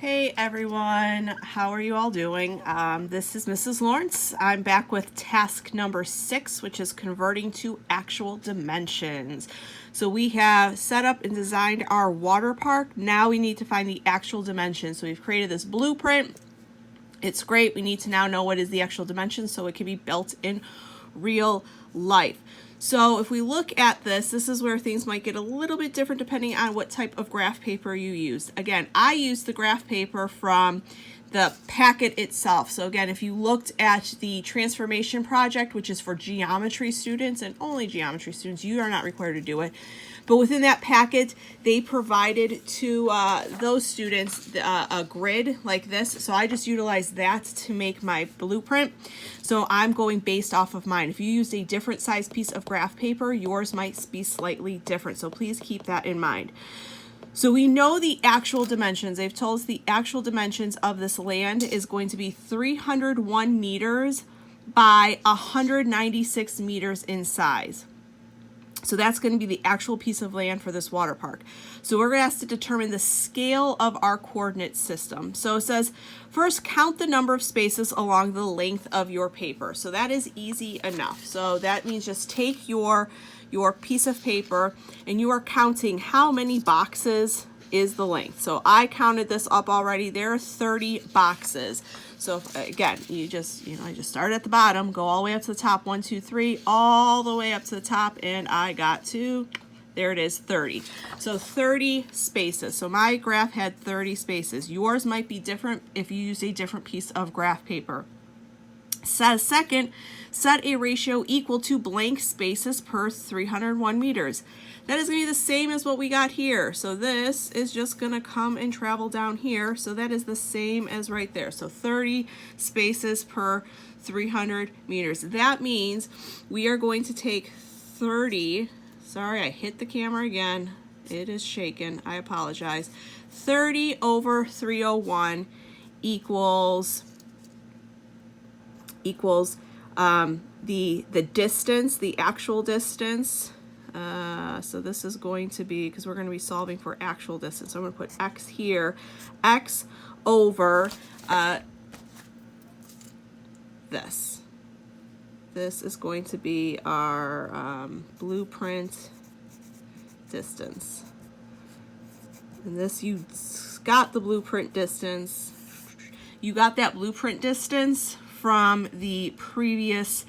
Hey everyone, how are you all doing? This is Mrs. Lawrence. I'm back with task number 6, which is converting to actual dimensions. So we have set up and designed our water park. Now we need to find the actual dimensions. So we've created this blueprint. It's great. We need to now know what is the actual dimensions so it can be built in real life. So if we look at this is where things might get a little bit different depending on what type of graph paper you use. Again, I used the graph paper from the packet itself. So again, if you looked at the transformation project, which is for geometry students and only geometry students, you are not required to do it. But within that packet, they provided to those students a grid like this. So I just utilized that to make my blueprint. So I'm going based off of mine. If you used a different size piece of graph paper, yours might be slightly different. So please keep that in mind. So we know the actual dimensions. They've told us the actual dimensions of this land is going to be 301 meters by 196 meters in size. So that's going to be the actual piece of land for this water park. So we're going to have to determine the scale of our coordinate system. So it says, first count the number of spaces along the length of your paper. So that is easy enough. So that means just take your piece of paper and you are counting how many boxes is the length. So I counted this up already. There are 30 boxes. So again, I just start at the bottom, go all the way up to the top, 1, 2, 3, all the way up to the top, and I got to, there it is, 30. So 30 spaces. So my graph had 30 spaces. Yours might be different if you use a different piece of graph paper. Says second, set a ratio equal to blank spaces per 301 meters. That is going to be the same as what we got here. So this is just going to come and travel down here. So that is the same as right there. So 30 spaces per 300 meters. That means we are going to take 30, sorry, I hit the camera again. It is shaken, I apologize. 30 over 301 equals the distance, the actual distance. So this is going to be, because we're going to be solving for actual distance, so I'm going to put x here, x over this. This is going to be our blueprint distance. And this, you got the blueprint distance. You got that blueprint distance from the previous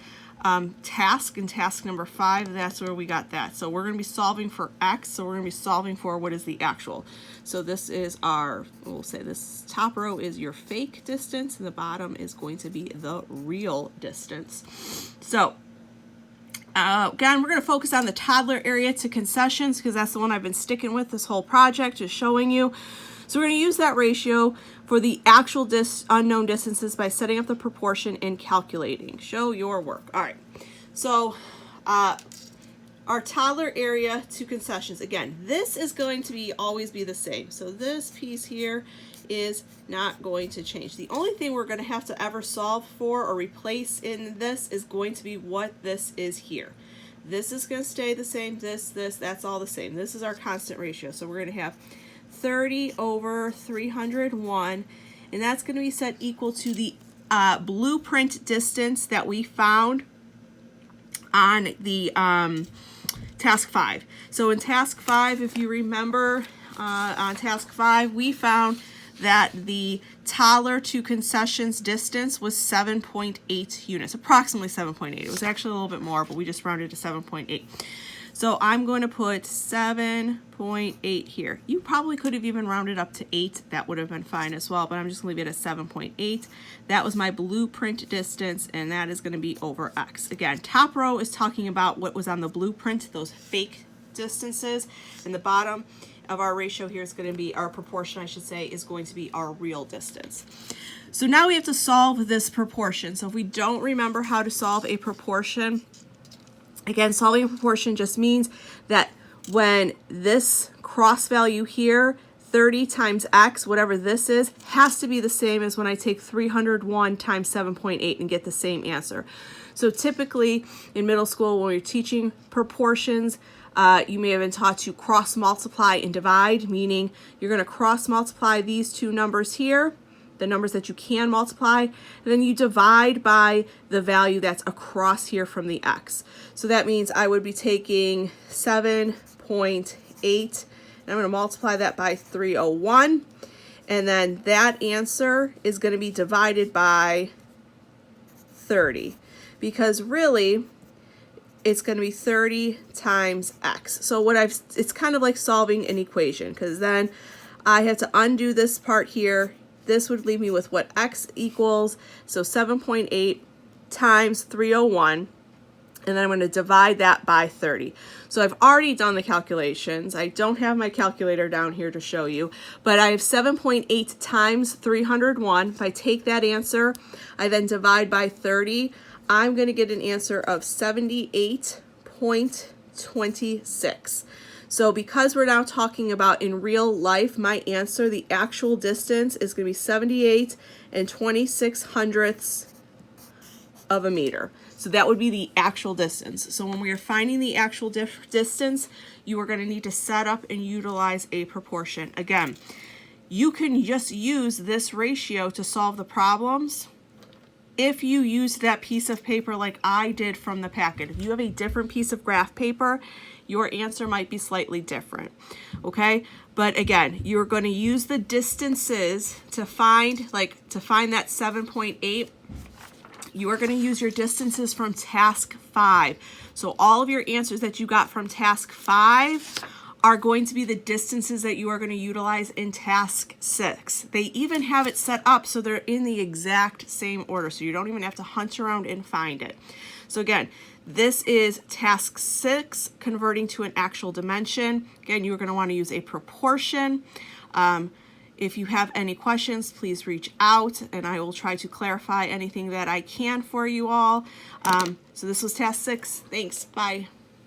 task in task number 5. That's where we got that. So we're going to be solving for x. So we're going to be solving for what is the actual. So this is our, we'll say this top row is your fake distance and the bottom is going to be the real distance. So again, we're going to focus on the toddler area to concessions because that's the one I've been sticking with this whole project, just showing you. So we're going to use that ratio for the actual unknown distances by setting up the proportion and calculating. Show your work. All right. So our toddler area to concessions. Again, this is going to always be the same. So this piece here is not going to change. The only thing we're going to have to ever solve for or replace in this is going to be what this is here. This is going to stay the same. This, that's all the same. This is our constant ratio. So we're going to have 30 over 301, and that's going to be set equal to the blueprint distance that we found on the task 5. So in task 5, if you remember, on task 5, we found that the toddler to concessions distance was 7.8 units, approximately 7.8. It was actually a little bit more, but we just rounded to 7.8. So I'm going to put 7.8 here. You probably could have even rounded up to 8. That would have been fine as well, but I'm just going to leave it at 7.8. That was my blueprint distance, and that is going to be over x. Again, top row is talking about what was on the blueprint, those fake distances, and the bottom of our ratio here is going to be, our proportion I should say, is going to be our real distance. So now we have to solve this proportion. So if we don't remember how to solve a proportion, again, solving a proportion just means that when this cross value here, 30 times x, whatever this is, has to be the same as when I take 301 times 7.8 and get the same answer. So typically in middle school when you're teaching proportions, You may have been taught to cross multiply and divide, meaning you're going to cross multiply these two numbers here, the numbers that you can multiply, and then you divide by the value that's across here from the x. So that means I would be taking 7.8, and I'm going to multiply that by 301, and then that answer is going to be divided by 30, because really it's going to be 30 times x. So it's kind of like solving an equation, because then I have to undo this part here. This would leave me with what x equals, so 7.8 times 301, and then I'm going to divide that by 30. So I've already done the calculations. I don't have my calculator down here to show you, but I have 7.8 times 301. If I take that answer, I then divide by 30, I'm going to get an answer of 78.26. So because we're now talking about in real life, my answer, the actual distance, is going to be 78 26 of a meter. So that would be the actual distance. So when we are finding the actual distance, you are going to need to set up and utilize a proportion. Again, you can just use this ratio to solve the problems if you use that piece of paper like I did from the packet. If you have a different piece of graph paper, your answer might be slightly different, okay? But again, you're going to use the distances to find that 7.8. You are going to use your distances from task 5. So all of your answers that you got from task 5 are going to be the distances that you are going to utilize in task 6. They even have it set up so they're in the exact same order, so you don't even have to hunt around and find it. So again, this is task 6, converting to an actual dimension. Again, you're going to want to use a proportion. If you have any questions, please reach out and I will try to clarify anything that I can for you all. So this was task 6. Thanks. Bye.